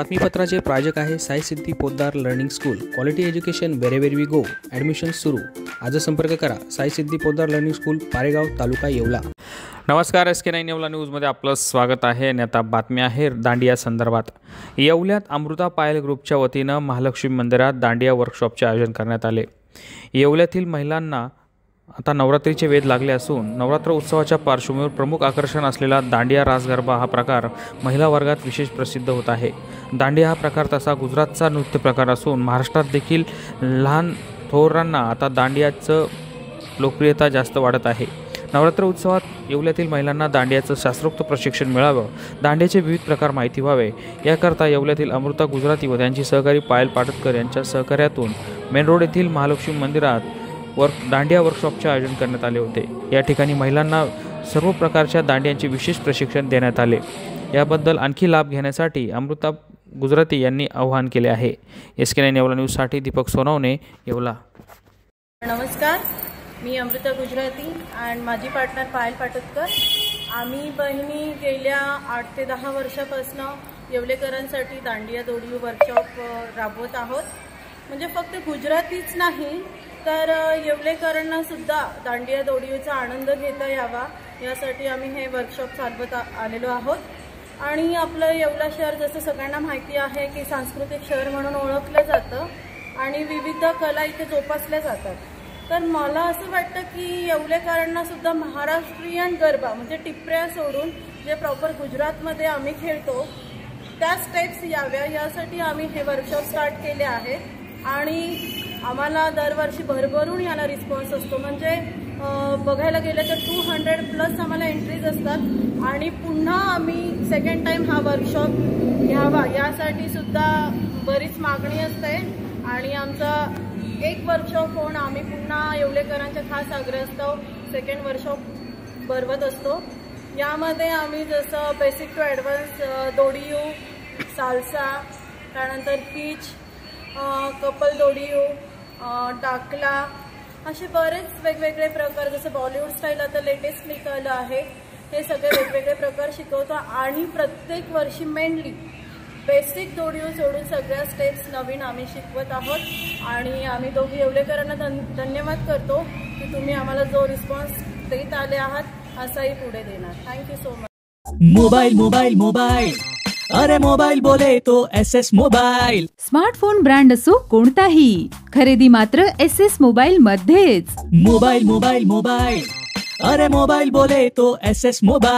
बातमीपत्राचे प्रायोजक आहे Sai Siddhi Podar learning school. Quality education wherever we go. Admission सुरू. आज संपर्क करा. Sai Siddhi Podar learning school, Paregaon, taluka Yeola. नमस्कार, SK9 येवला न्यूजमध्ये आपलं स्वागत आहे. आणि आता बातमी आहे दांडिया संदर्भात. येवल्यात अमृता पायल ग्रुपच्या वतीनं महालक्ष्मी मंदिरात दांडिया वर्कशॉपचे आयोजन करण्यात आले. येवल्यातील महिलांना आता नवरात्रीचे वेध लागले असून नवरात्र उत्सवाच्या पार्श्वभूमीवर प्रमुख आकर्षण असलेला दांडिया रास गरबा हा प्रकार महिला वर्गात विशेष प्रसिद्ध होत आहे. दांडिया हा प्रकार तसा गुजरातचा नृत्य प्रकार असून महाराष्ट्रात देखील लहान थोरांना आता दांडियाचं लोकप्रियता जास्त वाढत आहे. नवरात्र उत्सवात येवल्यातील महिलांना दांडियाचं शास्त्रोक्त प्रशिक्षण मिळावं, दांडियाचे विविध प्रकार माहिती व्हावे याकरता येवल्यातील अमृता गुजराती व त्यांची सहकारी पायल पाटतकर यांच्या सहकार्यातून मेन रोड येथील महालक्ष्मी मंदिरात दांडिया वर्कशॉपचे आयोजन करण्यात आले होते. या ठिकाणी महिलांना सर्व प्रकारच्या दांडियांचे विशेष प्रशिक्षण देण्यात आले. याबद्दल आणखी लाभ घेण्यासाठी अमृता गुजराती यांनी आवाहन केले आहे. SK9 येवला न्यूजसाठी दीपक सोनवणे, येवला. नमस्कार, मी अमृता गुजराती आणि माझी पार्टनर पायल पाटतकर. आम्ही बहिणी गेल्या 8 ते 10 वर्षापासून येवलेकरांसाठी दांडिया दोडी वर्कशॉप राबवत आहोत. म्हणजे फक्त गुजरातीच नाही तर येवलेकरांना सुद्धा दांडिया दोडीचा आनंद घेता यावा यासाठी आम्ही हे वर्कशॉप चालवत आलेलो आहोत. आणि आपलं येवला शहर जसं सगळ्यांना माहिती आहे की सांस्कृतिक शहर म्हणून ओळखलं जातं आणि विविध कला इथे जोपासल्या जातात. तर मला असं वाटतं की येवलेकरांना सुद्धा महाराष्ट्रीयन गरबा म्हणजे टिपऱ्या सोडून जे प्रॉपर गुजरातमध्ये आम्ही खेळतो त्या स्टेप्स याव्या यासाठी आम्ही हे वर्कशॉप स्टार्ट केले आहे. आणि आम्हाला दरवर्षी भरभरून याला रिस्पॉन्स असतो. म्हणजे बघायला गेलं तर 200+ आम्हाला एंट्रीज असतात. आणि पुन्हा आम्ही सेकंड टाइम हा वर्कशॉप घ्यावा यासाठी सुद्धा बरीच मागणी असते. आणि आमचा एक वर्कशॉप होऊन आम्ही पुन्हा येवलेकरांच्या खास आग्रहास्तव सेकंड वर्कशॉप भरवत असतो. यामध्ये आम्ही जसं बेसिक टू ॲडव्हान्स दोडियू, साल्सा, त्यानंतर पीच, कपल दोडियू, टाकला असे बरेच वेगवेगळे प्रकार, जसं बॉलिवूड स्टाईल आता लेटेस्ट निघालं आहे, हे सगळे वेगवेगळे प्रकार शिकवतो. आणि प्रत्येक वर्षी मेनली बेसिक दोडियू सोडून सगळ्या स्टेप्स नवीन आम्ही शिकवत आहोत. आणि आम्ही दोघी येवलेकरांना धन्यवाद करतो की तुम्ही आम्हाला जो रिस्पॉन्स देत आले आहात असाही पुढे देणार. Thank you so much. Mobile mobile mobile अरे मोबाईल बोले तो SS मोबाईल. स्मार्टफोन ब्रँड असो कोणताही, खरेदी मात्र SS मोबाईल मध्येच. मोबाईल मोबाईल मोबाईल अरे मोबाईल बोले तो SS मोबाईल.